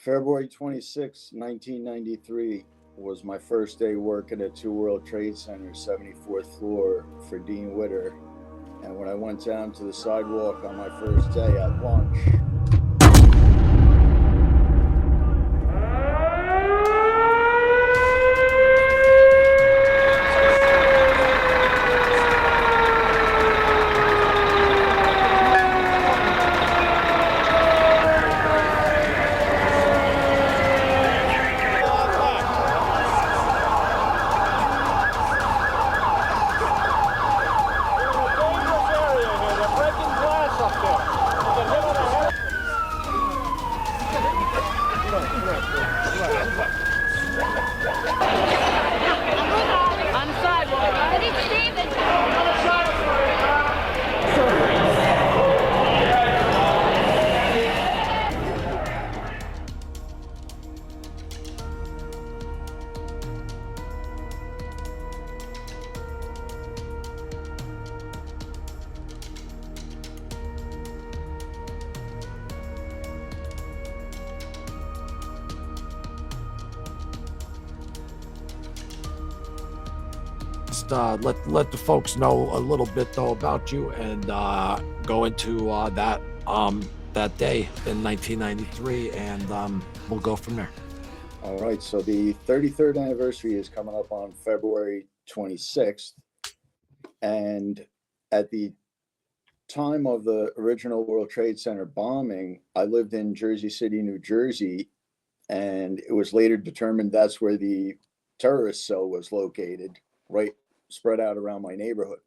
February 26, 1993 was my first day working at Two World Trade Center, 74th floor for Dean Witter. And when I went down to the sidewalk on my first day at lunch, On the sidewalk. I need Steven. Let the folks know a little bit though about you and go into that day in 1993, and we'll go from there. all right, so the 33rd anniversary is coming up on February 26th. And at the time of the original World Trade Center bombing, I lived in Jersey City, New Jersey, and it was later determined that's where the terrorist cell was located, right spread out around my neighborhood.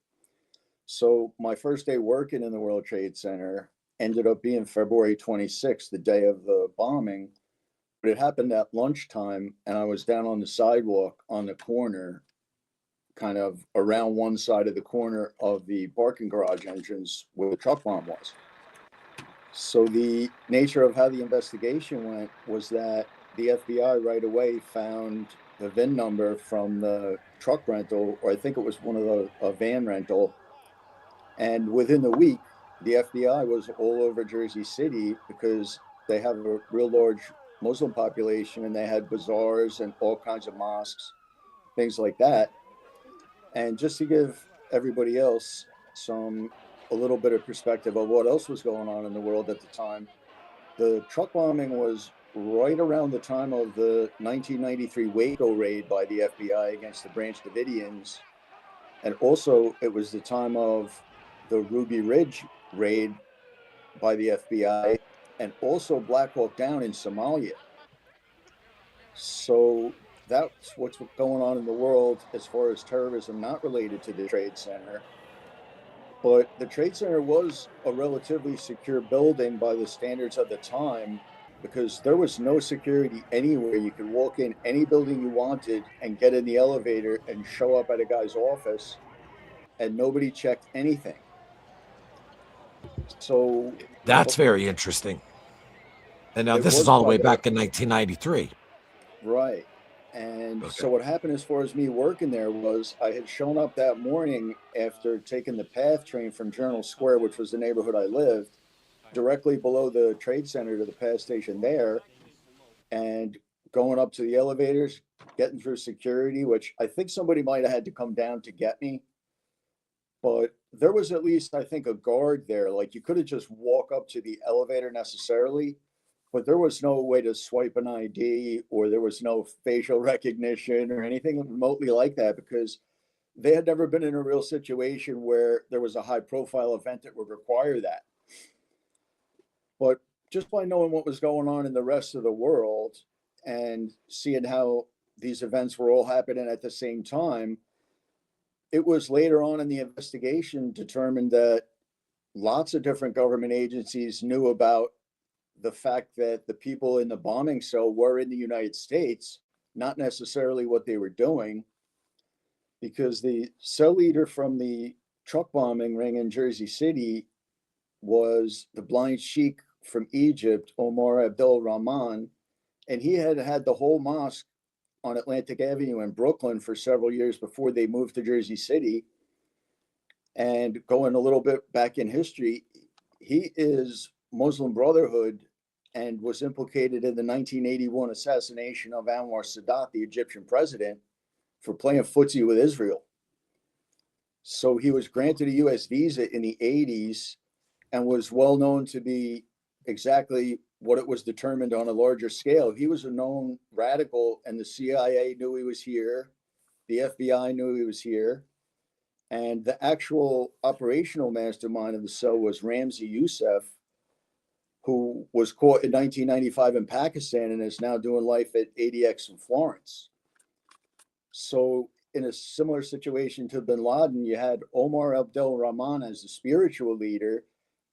So my first day working in the World Trade Center ended up being February 26th, the day of the bombing. But it happened at lunchtime, and I was down on the sidewalk on the corner, kind of around one side of the corner of the parking garage entrance where the truck bomb was. So the nature of how the investigation went was that the FBI right away found the VIN number from the truck rental, or I think it was one of a van rental. And within the week, the FBI was all over Jersey City because they have a real large Muslim population, and they had bazaars and all kinds of mosques, things like that. And just to give everybody else a little bit of perspective of what else was going on in the world at the time, the truck bombing was right around the time of the 1993 Waco raid by the FBI against the Branch Davidians. And also it was the time of the Ruby Ridge raid by the FBI, and also Black Hawk Down in Somalia. So that's what's going on in the world as far as terrorism not related to the Trade Center. But the Trade Center was a relatively secure building by the standards of the time, because there was no security anywhere. You could walk in any building you wanted and get in the elevator and show up at a guy's office, and nobody checked anything. So That's very interesting. And now it this is was all the way quite back in 1993. right. And Okay. so what happened as far as me working there was I had shown up that morning after taking the PATH train from Journal Square, which was the neighborhood I lived, directly below the Trade Center to the PATH station there, and going up to the elevators, getting through security, which I think somebody might have had to come down to get me. But there was at least, I think, a guard there. Like, you could have just walk up to the elevator necessarily, but there was no way to swipe an ID, or there was no facial recognition or anything remotely like that, because they had never been in a real situation where there was a high profile event that would require that. But just by knowing what was going on in the rest of the world and seeing how these events were all happening at the same time, it was later on in the investigation determined that lots of different government agencies knew about the fact that the people in the bombing cell were in the United States, not necessarily what they were doing, because the cell leader from the truck bombing ring in Jersey City was the blind sheikh from Egypt, Omar Abdel Rahman, and he had had the whole mosque on Atlantic Avenue in Brooklyn for several years before they moved to Jersey City. And going a little bit back in history, he is Muslim Brotherhood, and was implicated in the 1981 assassination of Anwar Sadat, the Egyptian president, for playing footsie with Israel. So he was granted a U.S. visa in the 80s and was well known to be exactly what it was determined on a larger scale. He was a known radical, and the CIA knew he was here. The FBI knew he was here. And the actual operational mastermind of the cell was Ramzi Youssef, who was caught in 1995 in Pakistan and is now doing life at ADX in Florence. So in a similar situation to bin Laden, you had Omar Abdel Rahman as the spiritual leader,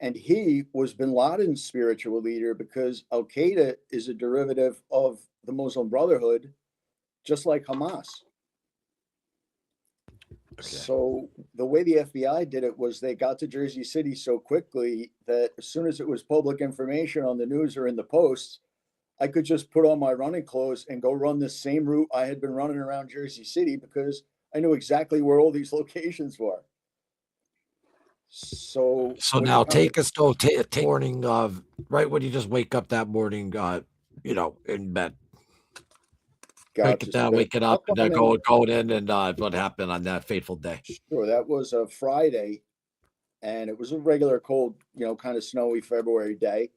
and he was bin Laden's spiritual leader because Al Qaeda is a derivative of the Muslim Brotherhood, just like Hamas. Okay. So the way the FBI did it was they got to Jersey City so quickly that as soon as it was public information on the news or in the posts, I could just put on my running clothes and go run the same route I had been running around Jersey City because I knew exactly where all these locations were. So now take us to take morning of right when you just wake up that morning, in bed. Break it down, wake it up, and then going in, and what happened on that fateful day. Sure, that was a Friday, and it was a regular cold, kind of snowy February day.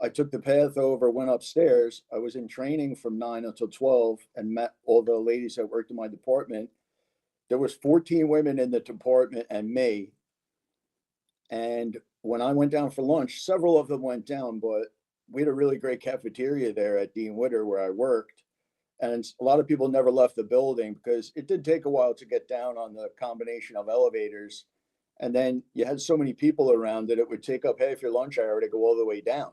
I took the path over, went upstairs. I was in training from 9 until 12 and met all the ladies that worked in my department. There was 14 women in the department and me. And when I went down for lunch, several of them went down, but we had a really great cafeteria there at Dean Witter where I worked. And a lot of people never left the building because it did take a while to get down on the combination of elevators. And then you had so many people around that it would take up half your lunch hour to go all the way down.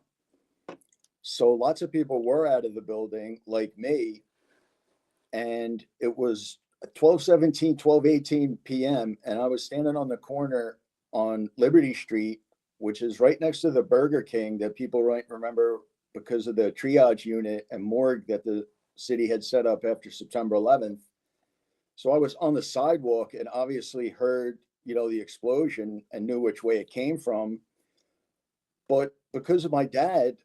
So lots of people were out of the building like me. And it was 12:17, 12:18 p.m. And I was standing on the corner on Liberty Street, which is right next to the Burger King that people remember because of the triage unit and morgue that the city had set up after September 11th. So I was on the sidewalk and obviously heard, the explosion and knew which way it came from. But because of my dad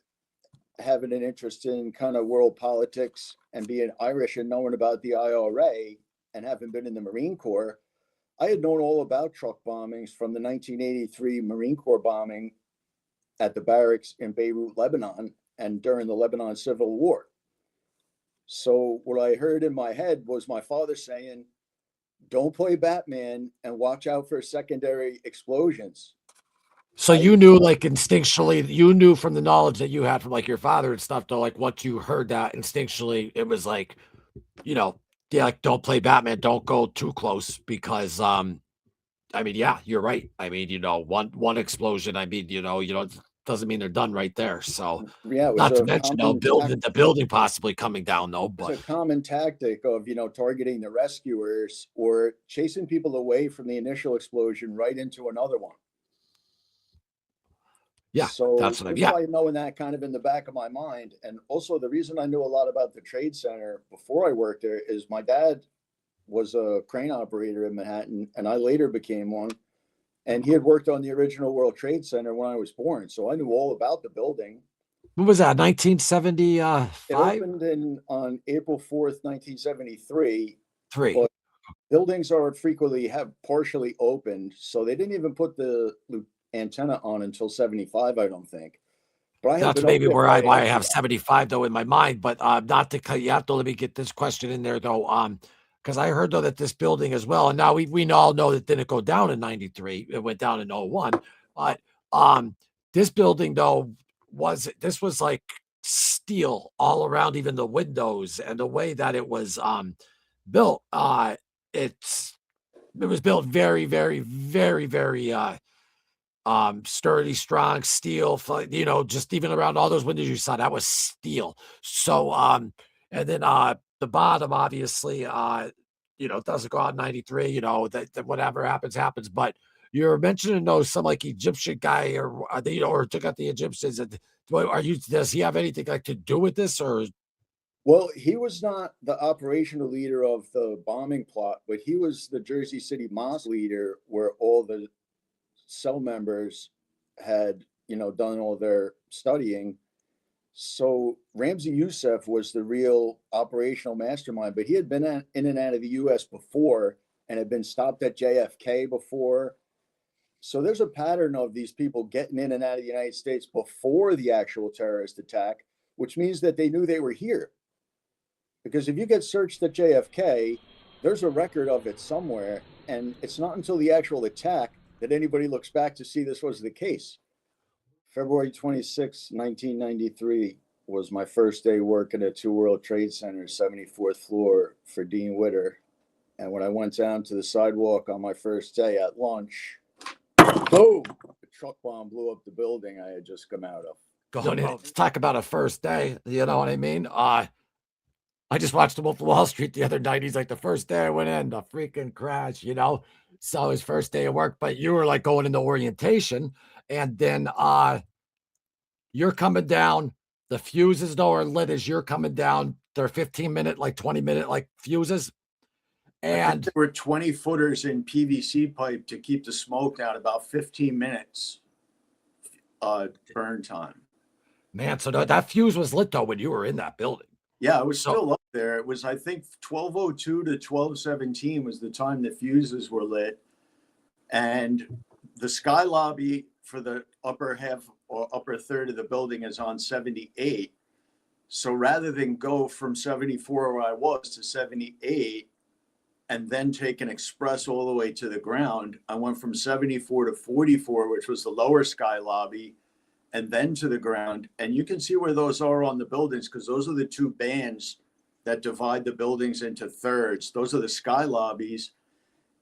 having an interest in kind of world politics and being Irish and knowing about the IRA and having been in the Marine Corps, I had known all about truck bombings from the 1983 Marine Corps bombing at the barracks in Beirut, Lebanon, and during the Lebanon Civil War. So what I heard in my head was my father saying, don't play Batman and watch out for secondary explosions. So you knew instinctually, you knew from the knowledge that you had from your father and stuff, though, once you heard that instinctually, it was don't play Batman, don't go too close because, you're right. One explosion, doesn't mean they're done right there. So yeah, not to mention the building possibly coming down though. But it's a common tactic of targeting the rescuers or chasing people away from the initial explosion right into another one. Yeah, so that's why knowing that kind of in the back of my mind. And also the reason I knew a lot about the Trade Center before I worked there is my dad was a crane operator in Manhattan, and I later became one. And he had worked on the original World Trade Center when I was born. So I knew all about the building. When was that, 1975? It opened on April 4th, 1973. But buildings are frequently have partially opened. So they didn't even put the antenna on until 75, I don't think. But that's maybe where I have 75 though in my mind. But not to cut you out though, let me get this question in there though. Because I heard though that this building as well, and now we all know that it didn't go down in 93, it went down in 01. But this building though was like steel all around, even the windows, and the way that it was built. It was built very, very, very, very sturdy, strong steel, just even around all those windows you saw, that was steel. So and then the bottom obviously it doesn't go out in 93, that whatever happens. But you're mentioning some Egyptian guy or took out the Egyptians. Does he have anything to do with this? Or well, he was not the operational leader of the bombing plot, but he was the Jersey City mosque leader where all the cell members had done all their studying, So Ramzi Youssef was the real operational mastermind, but he had been in and out of the U.S. before and had been stopped at JFK before. So there's a pattern of these people getting in and out of the United States before the actual terrorist attack, which means that they knew they were here. Because if you get searched at JFK, there's a record of it somewhere, and it's not until the actual attack that anybody looks back to see this was the case. February 26, 1993 was my first day working at Two World Trade Center, 74th floor for Dean Witter. And when I went down to the sidewalk on my first day at lunch, boom, a truck bomb blew up the building I had just come out of. Going in, talk about a first day, you know what I mean? I just watched the Wolf of Wall Street the other night. He's like, the first day I went in, the freaking crash, you know? So his first day of work, but you were like going into orientation, and then you're coming down. The fuses though are lit as you're coming down. They're 15-minute, like 20-minute, like fuses. And there were 20 footers in PVC pipe to keep the smoke down, about 15 minutes burn time. Man, so that fuse was lit though when you were in that building. Yeah, it was still up there. It was, I think, 12:02 to 12:17 was the time the fuses were lit. And the sky lobby for the upper half or upper third of the building is on 78. So rather than go from 74 where I was to 78 and then take an express all the way to the ground, I went from 74 to 44, which was the lower sky lobby, and then to the ground. And you can see where those are on the buildings, because those are the two bands that divide the buildings into thirds. Those are the sky lobbies.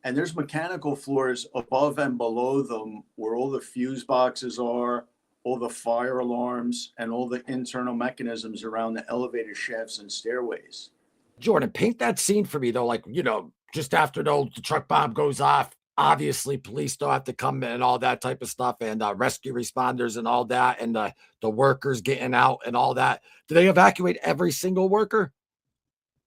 And there's mechanical floors above and below them where all the fuse boxes are, all the fire alarms, and all the internal mechanisms around the elevator shafts and stairways. Jordan, paint that scene for me though, like, you know, just after the truck bomb goes off, obviously police don't have to come in and all that type of stuff, and rescue responders and all that, and the workers getting out and all that. Do they evacuate every single worker?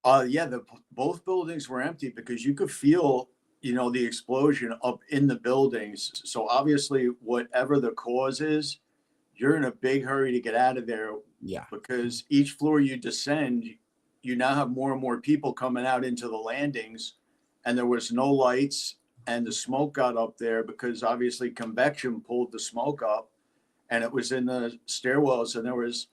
Yeah, both buildings were empty because you could feel, you know, the explosion up in the buildings. So obviously, whatever the cause is, you're in a big hurry to get out of there. Yeah. Because each floor you descend, you now have more and more people coming out into the landings, and there was no lights, and the smoke got up there because obviously convection pulled the smoke up, and it was in the stairwells. And there was,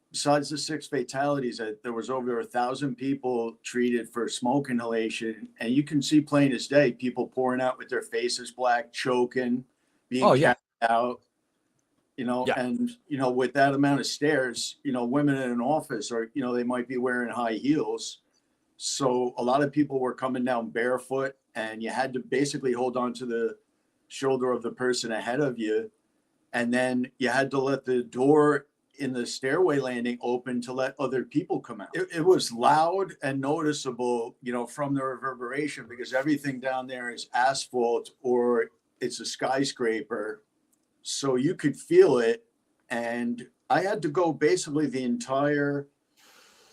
besides the 6 fatalities, there was over 1,000 people treated for smoke inhalation. And you can see plain as day, people pouring out with their faces black, choking, being carried out, you know, and, you know, with that amount of stairs, you know, women in an office or, you know, they might be wearing high heels. So a lot of people were coming down barefoot, and you had to basically hold on to the shoulder of the person ahead of you. And then you had to let the door in the stairway landing open to let other people come out. It was loud and noticeable, you know, from the reverberation, because everything down there is asphalt or it's a skyscraper. So you could feel it. And I had to go basically the entire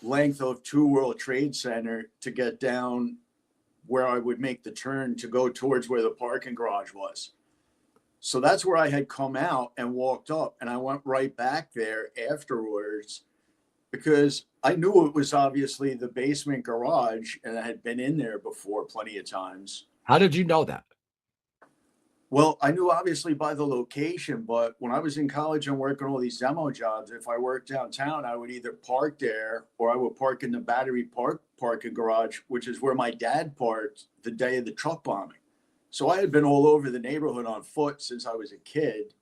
length of Two World Trade Center to get down where I would make the turn to go towards where the parking garage was. So that's where I had come out and walked up, and I went right back there afterwards because I knew it was obviously the basement garage, and I had been in there before plenty of times. How did you know that? Well, I knew obviously by the location, but when I was in college and working all these demo jobs, if I worked downtown, I would either park there or I would park in the Battery Park parking garage, which is where my dad parked the day of the truck bombing. So I had been all over the neighborhood on foot since I was a kid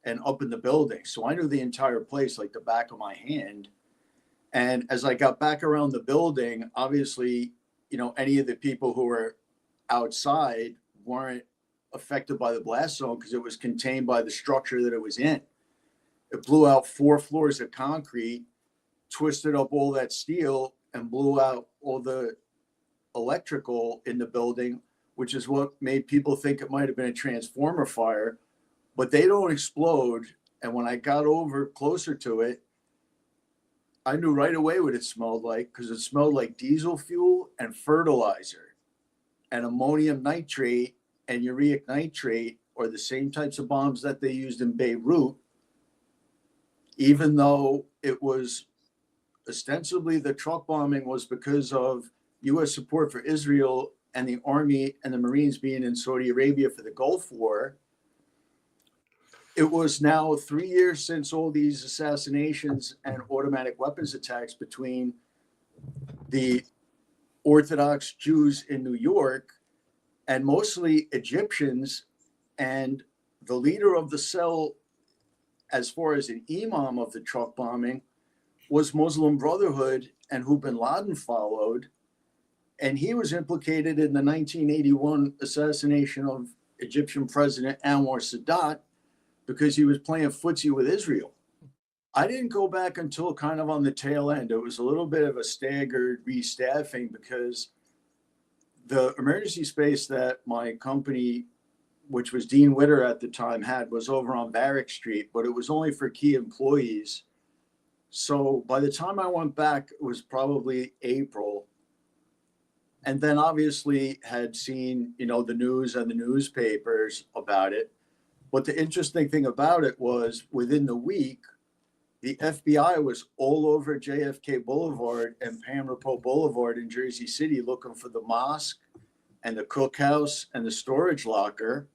and up in the building. So I knew the entire place like the back of my hand. And as I got back around the building, obviously, you know, any of the people who were outside weren't affected by the blast zone because it was contained by the structure that it was in. It blew out 4 floors of concrete, twisted up all that steel, and blew out all the electrical in the building, which is what made people think it might have been a transformer fire, but they don't explode. And when I got over closer to it, I knew right away what it smelled like, because it smelled like diesel fuel and fertilizer, and ammonium nitrate and ureic nitrate are the same types of bombs that they used in Beirut. even though it was ostensibly the truck bombing was because of U.S. support for Israel and the Army and the Marines being in Saudi Arabia for the Gulf War. It was now 3 years since all these assassinations and automatic weapons attacks between the Orthodox Jews in New York and mostly Egyptians, and the leader of the cell, as far as an imam of the truck bombing, was Muslim Brotherhood and who bin Laden followed. And he was implicated in the 1981 assassination of Egyptian President Anwar Sadat because he was playing footsie with Israel. I didn't go back until kind of on the tail end. It was a little bit of a staggered restaffing because the emergency space that my company, which was Dean Witter at the time, had was over on Barrack Street, but it was only for key employees. So by the time I went back, it was probably April. And then obviously had seen, the news and the newspapers about it. But the interesting thing about it was within the week, the FBI was all over JFK Boulevard and Pamlico Boulevard in Jersey City looking for the mosque and the cookhouse and the storage locker.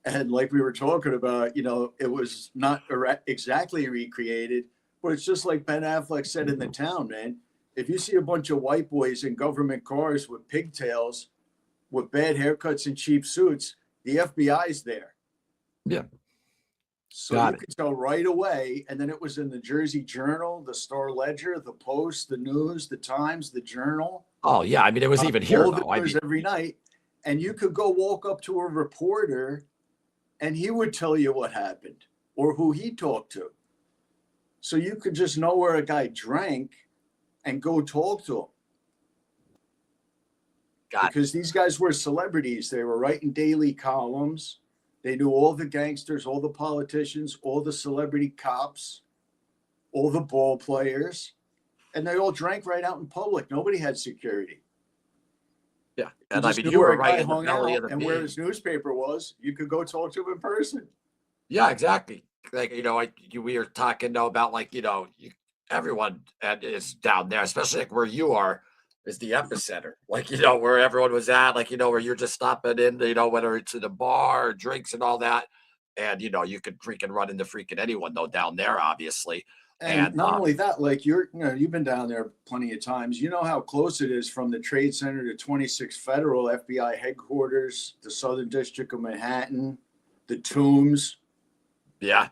And like we were talking about, it was not exactly recreated, but it's just like Ben Affleck said in The Town, man. If you see a bunch of white boys in government cars with pigtails, with bad haircuts and cheap suits, the FBI's there. Yeah. So you could tell right away. And then it was in the Jersey Journal, the Star Ledger, the Post, the News, the Times, the Journal. Oh, yeah. I mean, it was even here, though. Every night. And you could go walk up to a reporter and he would tell you what happened or who he talked to. So you could just know where a guy drank and go talk to him. Because these guys were celebrities. They were writing daily columns. They knew all the gangsters, all the politicians, all the celebrity cops, all the ball players, and they all drank right out in public. Nobody had security. Yeah, and I mean, you were right in the belly of the and where his newspaper was, you could go talk to him in person. Yeah, exactly. Like, we were talking about everyone is down there, especially like where you are, is the epicenter. Like, where everyone was at, like, where you're just stopping in, whether it's in a bar, or drinks and all that. And, you could freaking run into freaking anyone though down there, obviously. And not only that, like you've been down there plenty of times. You know how close it is from the Trade Center to 26 Federal, FBI headquarters, the Southern District of Manhattan, the Tombs. Yeah.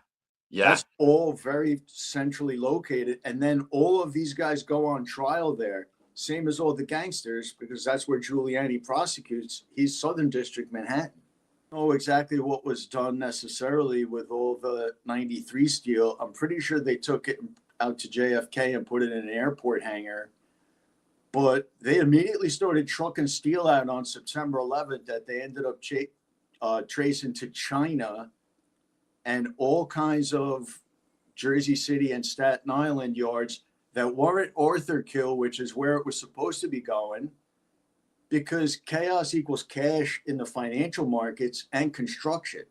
Yeah. That's all very centrally located. And then all of these guys go on trial there, same as all the gangsters, because that's where Giuliani prosecutes. He's Southern District Manhattan. I don't know exactly what was done necessarily with all the 93 steel. I'm pretty sure they took it out to JFK and put it in an airport hangar. But they immediately started trucking steel out on September 11th that they ended up tracing to China and all kinds of Jersey City and Staten Island yards that weren't Arthur Kill, which is where it was supposed to be going, because chaos equals cash in the financial markets and construction.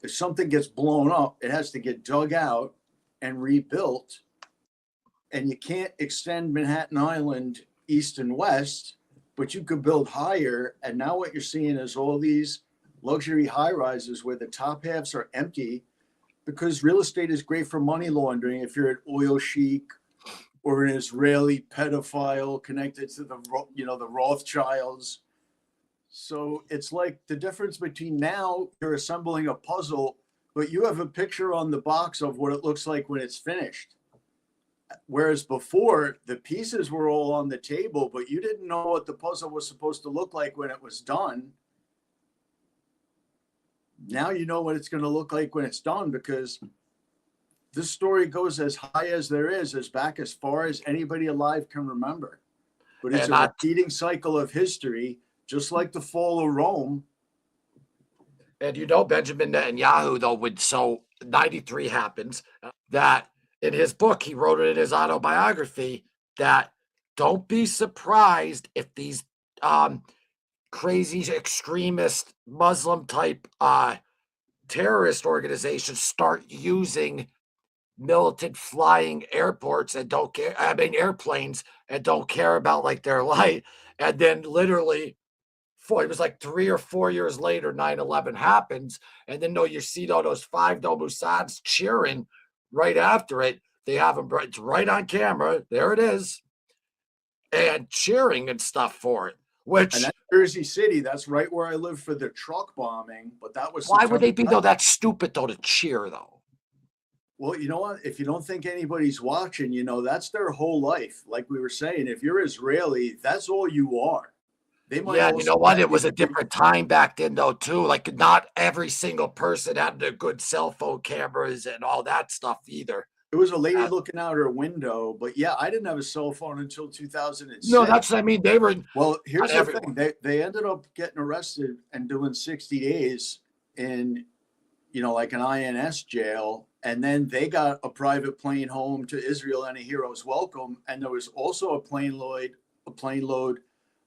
If something gets blown up, it has to get dug out and rebuilt. And you can't extend Manhattan Island east and west, but you could build higher. And now what you're seeing is all these luxury high rises where the top halves are empty, because real estate is great for money laundering. If you're an oil sheik or an Israeli pedophile connected to the Rothschilds. So it's like the difference between now you're assembling a puzzle, but you have a picture on the box of what it looks like when it's finished. Whereas before, the pieces were all on the table, but you didn't know what the puzzle was supposed to look like when it was done. Now you know what it's going to look like when it's done, because this story goes as high as there is, as back as far as anybody alive can remember. But it's a repeating cycle of history, just like the fall of Rome. And Benjamin Netanyahu, though, when 93 happens, that in his book, he wrote it in his autobiography, that don't be surprised if these crazy extremist Muslim type terrorist organizations start using militant flying airports and don't care. I mean, airplanes and don't care about like their light. And then literally, it was like 3 or 4 years later, 9/11 happens. And then, no, you see all those five no Mossads cheering right after it. They have them right, it's right on camera. There it is. And cheering and stuff for it, And which that's Jersey City. That's right where I lived for the truck bombing. But that was why would September they be though? That's stupid though to cheer though. Well, you know what? If you don't think anybody's watching, that's their whole life. Like we were saying, if you're Israeli, that's all you are. They might Yeah, and you also know what? have It you. was a different time back then, though, too. Like, not every single person had the good cell phone cameras and all that stuff either. It was a lady Uh, looking out her window, but yeah, I didn't have a cell phone until no, 2006. that's, I mean, they were Well, not here's the thing. everyone. They ended up getting arrested and doing 60 days in, like an INS jail. And then they got a private plane home to Israel and a hero's welcome. And there was also a plane load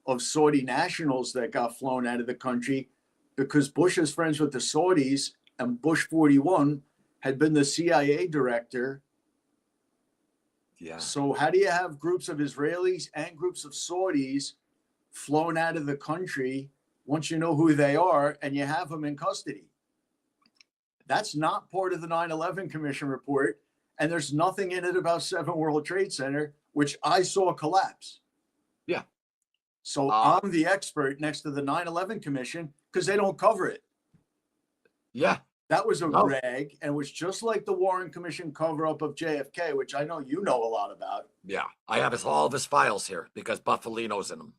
of Saudi nationals that got flown out of the country because Bush is friends with the Saudis, and Bush 41 had been the CIA director. Yeah. So how do you have groups of Israelis and groups of Saudis flown out of the country once you know who they are and you have them in custody? That's not part of the 9/11 Commission report, and there's nothing in it about 7 World Trade Center, which I saw collapse. Yeah. So I'm the expert next to the 9/11 Commission because they don't cover it. Yeah. That was a No. rag, and it was just like the Warren Commission cover-up of JFK, which I know you know a lot about. Yeah. I have all of his files here because Buffalino's in them.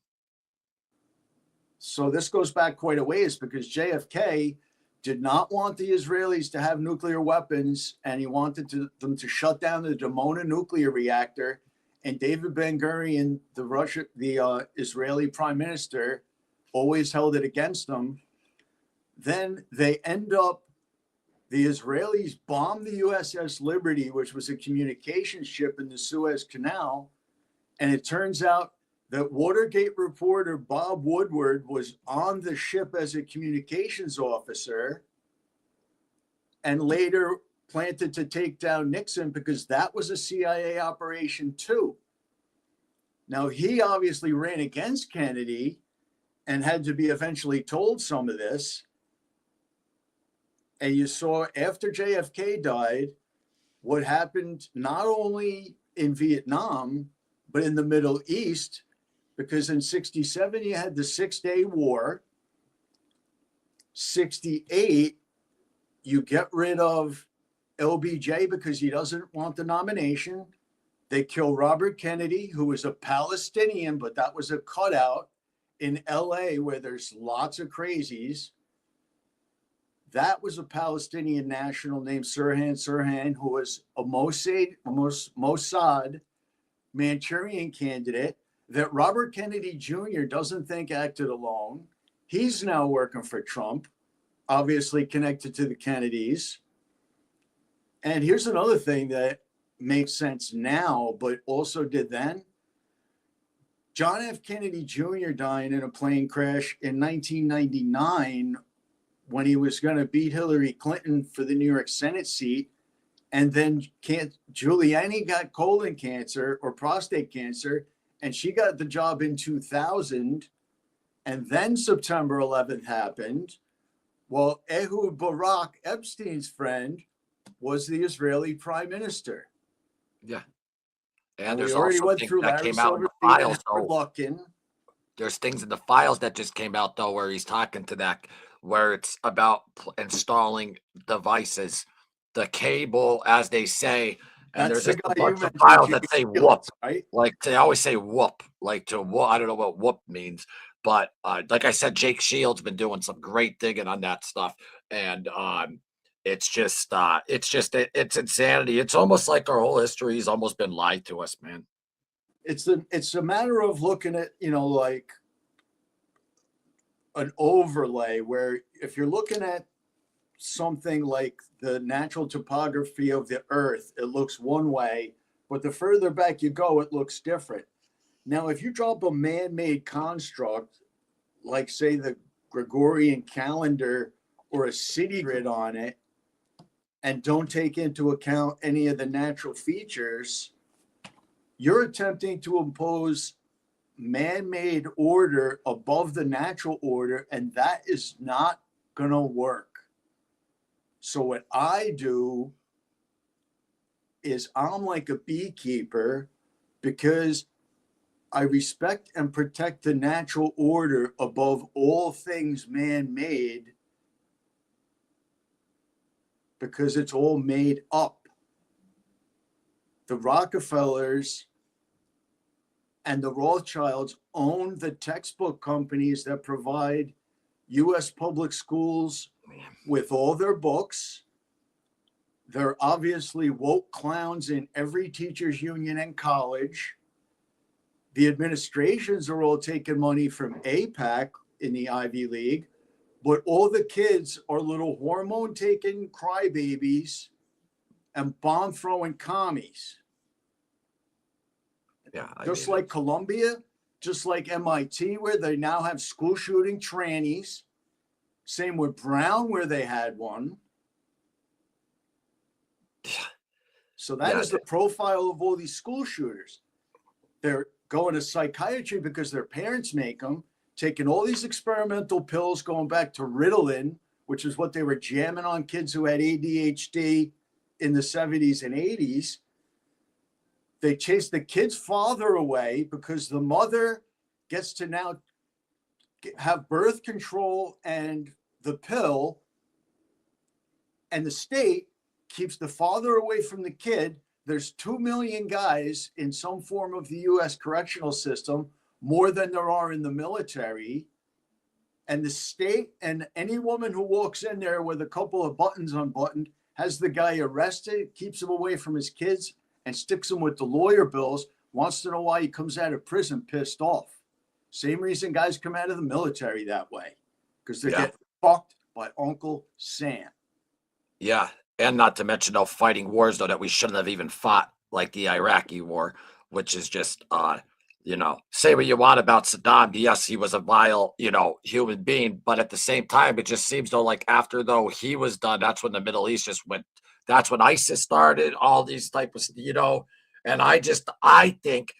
So this goes back quite a ways because JFK did not want the Israelis to have nuclear weapons, and he wanted them to shut down the Dimona nuclear reactor. And David Ben-Gurion, the Israeli prime minister, always held it against them. Then the Israelis bombed the USS Liberty, which was a communications ship in the Suez Canal. And it turns out that Watergate reporter Bob Woodward was on the ship as a communications officer and later planted to take down Nixon because that was a CIA operation too. Now, he obviously ran against Kennedy and had to be eventually told some of this. And you saw after JFK died, what happened not only in Vietnam, but in the Middle East, because in 67, you had the 6-Day War. 68, you get rid of LBJ because he doesn't want the nomination. They kill Robert Kennedy, who was a Palestinian, but that was a cutout in LA where there's lots of crazies. That was a Palestinian national named Sirhan Sirhan, who was a Mossad Manchurian candidate that Robert Kennedy Jr. doesn't think acted alone. He's now working for Trump, obviously connected to the Kennedys. And here's another thing that makes sense now, but also did then. John F. Kennedy Jr. dying in a plane crash in 1999 when he was going to beat Hillary Clinton for the New York Senate seat. And then Giuliani got colon cancer or prostate cancer, and she got the job in 2000. And then September 11th happened. Well, Ehud Barak, Epstein's friend, was the Israeli prime minister. Yeah. And there's we already also went things through that Larry came out in the Silverstein and files, Howard though. Lutkin. There's things in the files that just came out, though, where he's talking to that, where it's about installing devices, the cable, as they say. And That's there's the just a guy you bunch of mentioned, files Jake that say Shields, whoop. right? Like they always say whoop, like to whoop. I don't know what whoop means, but like I said, Jake Shields been doing some great digging on that stuff, and it's insanity. It's almost like our whole history has almost been lied to us, man. It's a matter of looking at, like an overlay where if you're looking at something like the natural topography of the earth, it looks one way, but the further back you go, it looks different. Now, if you drop a man-made construct, like say the Gregorian calendar or a city grid on it, and don't take into account any of the natural features, you're attempting to impose man-made order above the natural order, and that is not going to work. So what I do is I'm like a beekeeper because I respect and protect the natural order above all things man-made, because it's all made up. The Rockefellers and the Rothschilds own the textbook companies that provide U.S. public schools with all their books. They're obviously woke clowns in every teachers union and college. The administrations are all taking money from APAC in the Ivy League, but all the kids are little hormone taking crybabies and bomb throwing commies. Yeah, just like Columbia, just like MIT, where they now have school shooting trannies. Same with Brown, where they had one. So that is the profile of all these school shooters. They're going to psychiatry because their parents make them, taking all these experimental pills, going back to Ritalin, which is what they were jamming on kids who had ADHD in the 70s and 80s. They chase the kid's father away because the mother gets to now have birth control and the pill, and the state keeps the father away from the kid. There's 2 million guys in some form of the U.S. correctional system, more than there are in the military. And the state and any woman who walks in there with a couple of buttons unbuttoned has the guy arrested, keeps him away from his kids, and sticks him with the lawyer bills, wants to know why he comes out of prison pissed off. Same reason guys come out of the military that way, because they get fucked by Uncle Sam. Yeah. And not to mention, though, fighting wars, though, that we shouldn't have even fought, like the Iraqi war, which is just, say what you want about Saddam. Yes, he was a vile, human being. But at the same time, it just seems, though, like after, though, he was done, that's when the Middle East just went. That's when ISIS started, all these type of, and I think,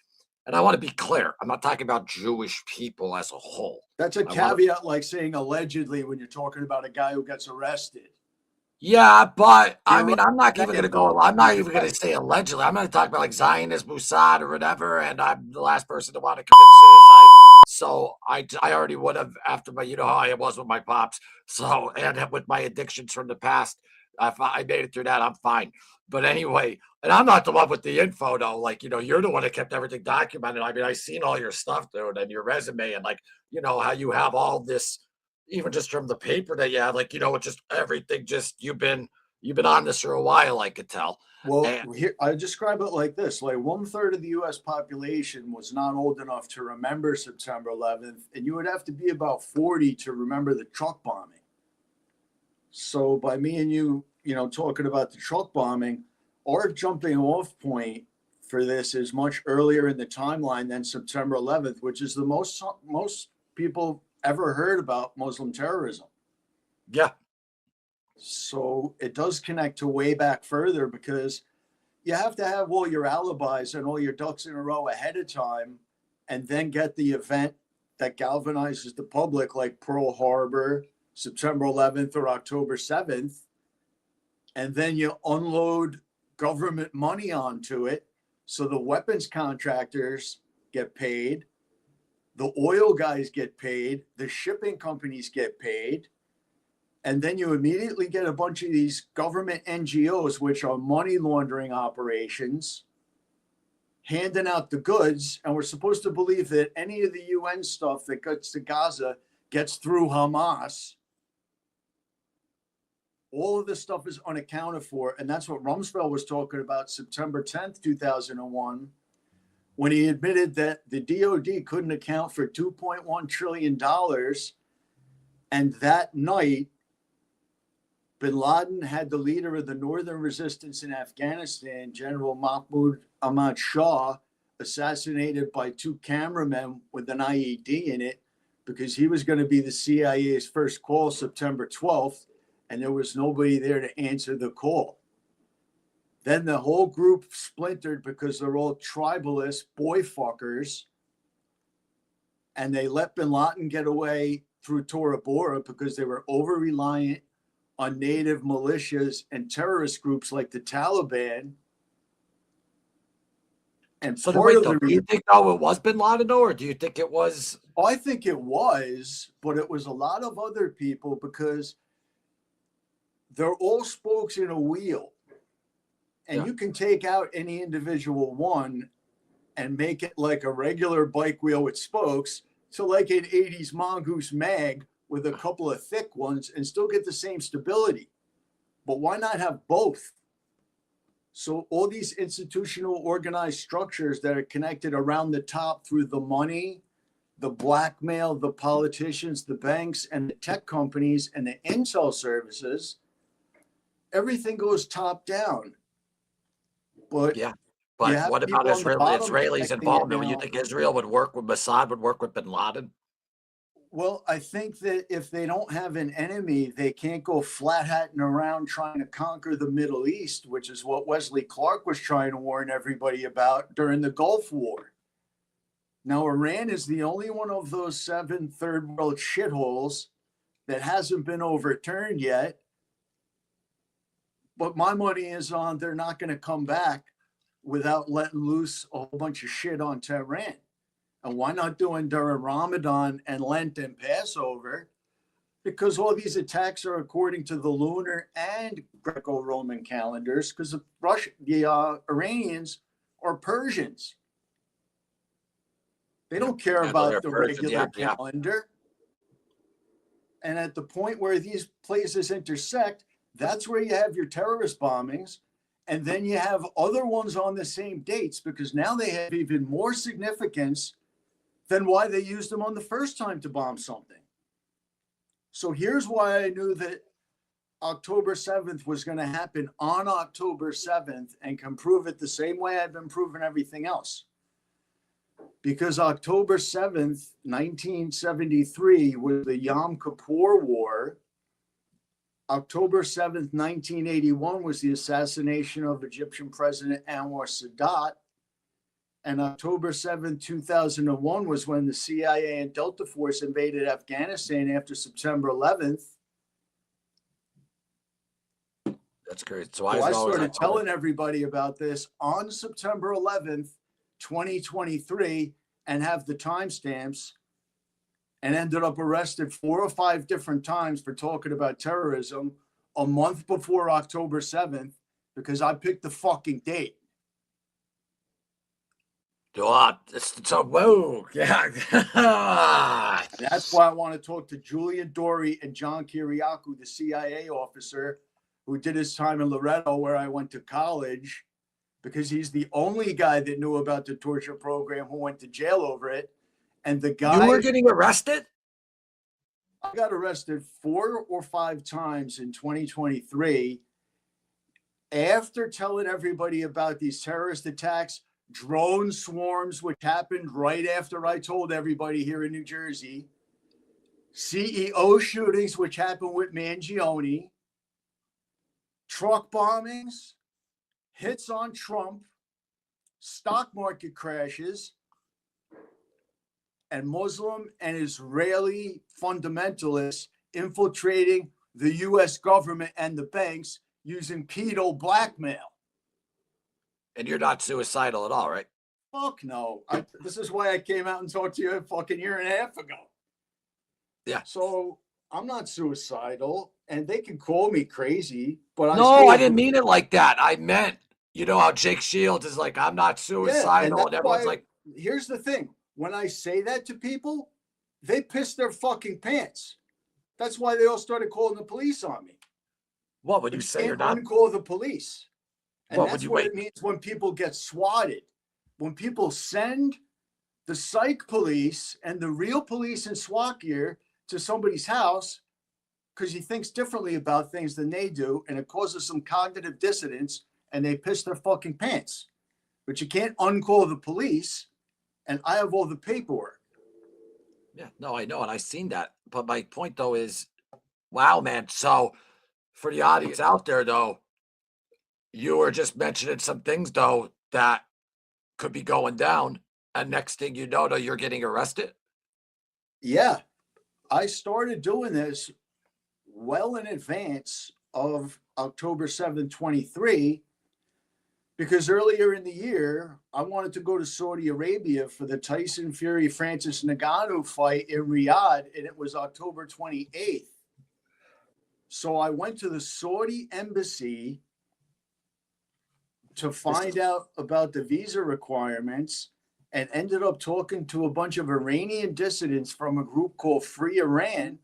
and I want to be clear, I'm not talking about Jewish people as a whole. That's a caveat, like saying allegedly when you're talking about a guy who gets arrested. Yeah, but I mean, I'm not even going to say allegedly. I'm going to talk about like Zionist Mossad or whatever, and I'm the last person to want to commit suicide. So I already would have after my, how I was with my pops. So, and with my addictions from the past, if I made it through that, I'm fine. But anyway, and I'm not the one with the info though. Like, you're the one that kept everything documented. I mean, I've seen all your stuff, dude, and your resume, and like, how you have all this. Even just from the paper that you have, like, just everything, just you've been on this for a while, I could tell. Well, here I describe it like this: like 1/3 of the U.S. population was not old enough to remember September 11th, and you would have to be about 40 to remember the truck bombing. So by me and you, talking about the truck bombing, our jumping off point for this is much earlier in the timeline than September 11th, which is the most people ever heard about Muslim terrorism. Yeah. So it does connect to way back further, because you have to have all your alibis and all your ducks in a row ahead of time, and then get the event that galvanizes the public, like Pearl Harbor, September 11th or October 7th. And then you unload government money onto it. So the weapons contractors get paid. The oil guys get paid, the shipping companies get paid, and then you immediately get a bunch of these government NGOs, which are money laundering operations, handing out the goods. And we're supposed to believe that any of the UN stuff that gets to Gaza gets through Hamas. All of this stuff is unaccounted for. And that's what Rumsfeld was talking about September 10th, 2001. When he admitted that the DOD couldn't account for $2.1 trillion. And that night, bin Laden had the leader of the Northern Resistance in Afghanistan, General Mahmoud Ahmad Shah, assassinated by 2 cameramen with an IED in it, because he was going to be the CIA's first call September 12th. and there was nobody there to answer the call. Then the whole group splintered because they're all tribalist boy fuckers, and they let bin Laden get away through Tora Bora because they were over reliant on native militias and terrorist groups like the Taliban. And So part wait, of though, the do you think it was bin Laden, though, or do you think it was? I think it was, but it was a lot of other people because they're all spokes in a wheel. And Yeah. you can take out any individual one and make it like a regular bike wheel with spokes to like an 80s Mongoose mag with a couple of thick ones and still get the same stability. But why not have both? So all these institutional organized structures that are connected around the top through the money, the blackmail, the politicians, the banks, and the tech companies and the intel services, everything goes top down. But Yeah. you But have what about people on the bottom Israelis' connecting it involvement? Would you now. think Israel would work with Mossad, would work with bin Laden? Well, I think that if they don't have an enemy, they can't go flat hatting around trying to conquer the Middle East, which is what Wesley Clark was trying to warn everybody about during the Gulf War. Now, Iran is the only one of those 7 third world shitholes that hasn't been overturned yet. But my money is on they're not going to come back without letting loose a whole bunch of shit on Tehran. And why not doing during Ramadan and Lent and Passover? Because all these attacks are according to the lunar and Greco-Roman calendars, because the Iranians are Persians. They don't care about the regular calendar. And at the point where these places intersect, that's where you have your terrorist bombings. And then you have other ones on the same dates, because now they have even more significance than why they used them on the first time to bomb something. So here's why I knew that October 7th was going to happen on October 7th and can prove it the same way I've been proving everything else. Because October 7th, 1973 was the Yom Kippur War. October 7th, 1981 was the assassination of Egyptian President Anwar Sadat. And October 7th, 2001 was when the CIA and Delta Force invaded Afghanistan after September 11th. That's great. So I started telling everybody about this on September 11th, 2023, and have the timestamps, and ended up arrested 4 or 5 different times for talking about terrorism a month before October 7th, because I picked the fucking date. So, whoa, yeah. That's why I want to talk to Julian Dorey and John Kiriakou, the CIA officer who did his time in Loretto, where I went to college, because he's the only guy that knew about the torture program who went to jail over it. And the guy— You were getting arrested? I got arrested 4 or 5 times in 2023 after telling everybody about these terrorist attacks, drone swarms, which happened right after I told everybody here in New Jersey, CEO shootings, which happened with Mangione, truck bombings, hits on Trump, stock market crashes, and Muslim and Israeli fundamentalists infiltrating the US government and the banks using pedo blackmail. And you're not suicidal at all, right? Fuck no. This is why I came out and talked to you a fucking year and a half ago. Yeah. So I'm not suicidal, and they can call me crazy, but I didn't mean it like that. I meant, you know how Jake Shields is like, I'm not suicidal, and everyone's like, here's the thing. When I say that to people, they piss their fucking pants. That's why they all started calling the police on me. What would you say? You're not— uncall the police. And what that's what it means when people get swatted. When people send the psych police and the real police in SWAT gear to somebody's house because he thinks differently about things than they do, and it causes some cognitive dissonance, and they piss their fucking pants. But you can't uncall the police, and I have all the paperwork. Yeah, no, I know, and I've seen that. But my point, though, is, wow, man. So for the audience out there, though, you were just mentioning some things, though, that could be going down. And next thing you know, though, you're getting arrested. Yeah, I started doing this well in advance of October 7th, 23, because earlier in the year, I wanted to go to Saudi Arabia for the Tyson Fury Francis Ngannou fight in Riyadh, and it was October 28th. So I went to the Saudi embassy to find out about the visa requirements and ended up talking to a bunch of Iranian dissidents from a group called Free Iran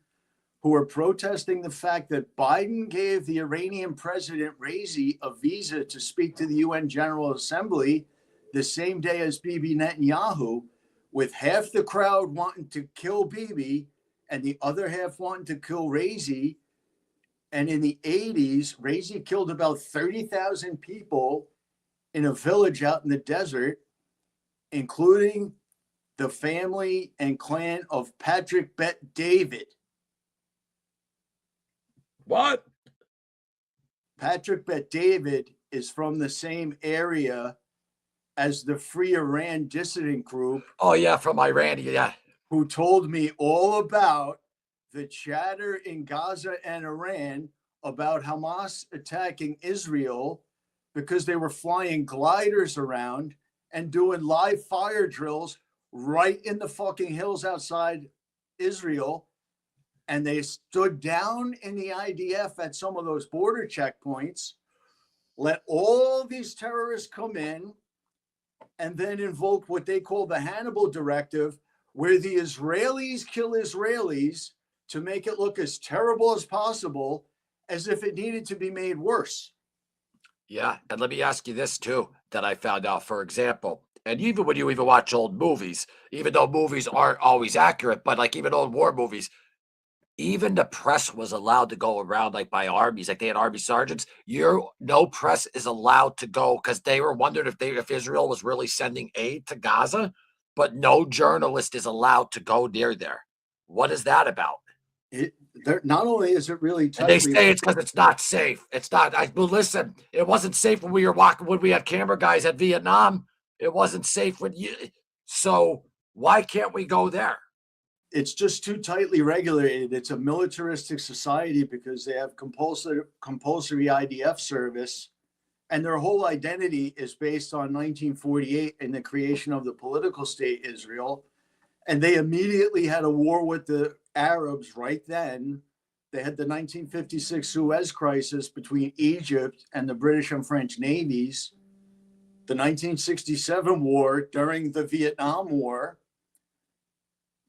who are protesting the fact that Biden gave the Iranian president Raisi a visa to speak to the UN General Assembly the same day as Bibi Netanyahu, with half the crowd wanting to kill Bibi and the other half wanting to kill Raisi. And in the 80s, Raisi killed about 30,000 people in a village out in the desert, including the family and clan of Patrick Bet David. What? Patrick Bet David is from the same area as the Free Iran dissident group. Oh, yeah, from Iran. Yeah. Who told me all about the chatter in Gaza and Iran about Hamas attacking Israel because they were flying gliders around and doing live fire drills right in the fucking hills outside Israel. And they stood down in the IDF at some of those border checkpoints, let all these terrorists come in, and then invoke what they call the Hannibal Directive, where the Israelis kill Israelis to make it look as terrible as possible, as if it needed to be made worse. Yeah. And let me ask you this, too, that I found out, for example. And even when you even watch old movies, even though movies aren't always accurate, but like even old war movies, even the press was allowed to go around like by armies, like they had army sergeants. No press is allowed to go because they were wondering if Israel was really sending aid to Gaza, but no journalist is allowed to go near there. What is that about? Not only is it really And they tightly, say it's because it's not safe. It's not. Well, listen, it wasn't safe when we were walking when we had camera guys at Vietnam. It wasn't safe when you. So why can't we go there? it's just too tightly regulated. It's a militaristic society because they have compulsory IDF service, and their whole identity is based on 1948 and the creation of the political state Israel. And they immediately had a war with the Arabs right then. They had the 1956 Suez Crisis between Egypt and the British and French navies, the 1967 war during the Vietnam War,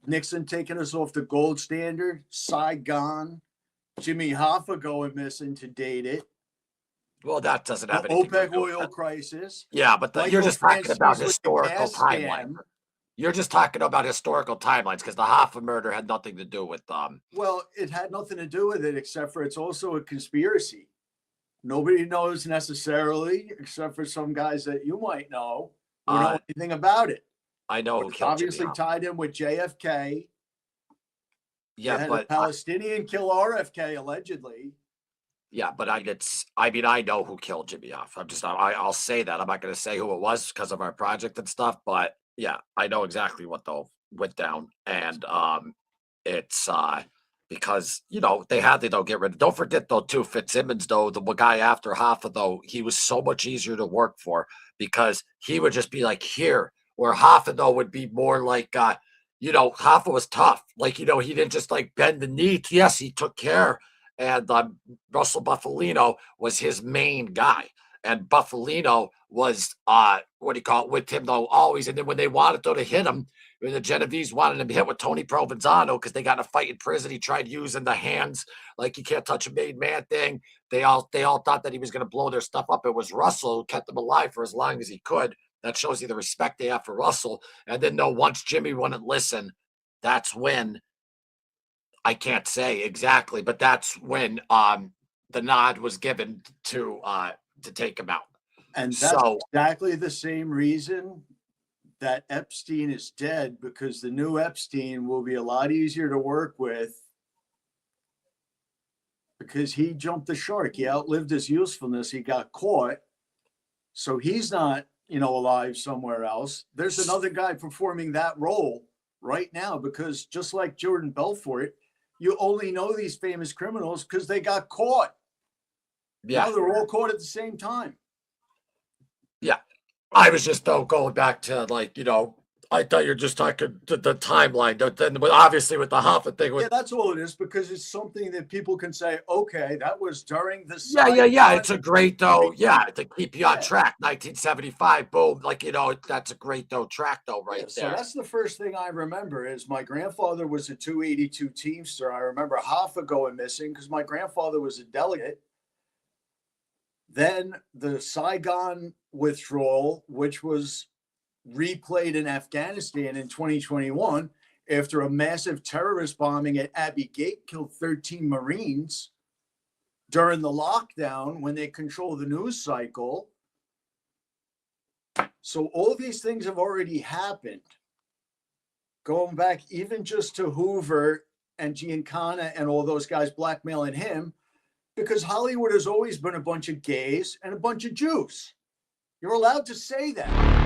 Nixon taking us off the gold standard, Saigon, Jimmy Hoffa going missing to date it. Well, that doesn't have The anything OPEC to do with oil it. crisis. Yeah, but you're just talking about historical timeline. Scam. You're just talking about historical timelines because the Hoffa murder had nothing to do with Well, it had nothing to do with it, except for it's also a conspiracy. Nobody knows necessarily, except for some guys that you might know who know anything about it. I know who killed obviously Jimmy Hoffa. tied in with JFK. Yeah, They had but a Palestinian kill RFK allegedly. yeah, but I know who killed Jimmy Hoffa. I'll say that. I'm not going to say who it was because of our project and stuff, but yeah, I know exactly what though went down, and it's because they had to get rid of. Don't forget though too, Fitzsimmons though, the guy after Hoffa though, he was so much easier to work for because he would just be like here, where Hoffa though would be more like Hoffa was tough, like he didn't just like bend the knee. Yes, he took care, and Russell Buffalino was his main guy. And Buffalino was with him though always. And then when they wanted to hit him, when the Genovese wanted him to hit with Tony Provenzano because they got in a fight in prison, he tried using the hands like you can't touch a made man thing. They all thought that he was going to blow their stuff up. It was Russell who kept them alive for as long as he could. That shows you the respect they have for Russell. And then once Jimmy wouldn't listen, that's when I can't say exactly, but that's when the nod was given to take him out. And that's exactly the same reason that Epstein is dead, because the new Epstein will be a lot easier to work with because he jumped the shark. He outlived his usefulness. He got caught. So he's not, alive somewhere else. There's another guy performing that role right now because just like Jordan Belfort, you only know these famous criminals because they got caught. Yeah. Now they're all caught at the same time. Yeah. I was just going back to I thought you're just talking the timeline. Then obviously with the Hoffa thing. Yeah, that's all it is because it's something that people can say, okay, that was during the Yeah. It's a great to keep you on track. 1975, boom. That's a great track right there. So that's the first thing I remember is my grandfather was a 282 Teamster. I remember Hoffa going missing because my grandfather was a delegate. Then the Saigon withdrawal, which was replayed in Afghanistan in 2021 after a massive terrorist bombing at Abbey Gate killed 13 Marines during the lockdown when they control the news cycle. So all these things have already happened. Going back even just to Hoover and Giancana and all those guys blackmailing him, because Hollywood has always been a bunch of gays and a bunch of Jews. You're allowed to say that.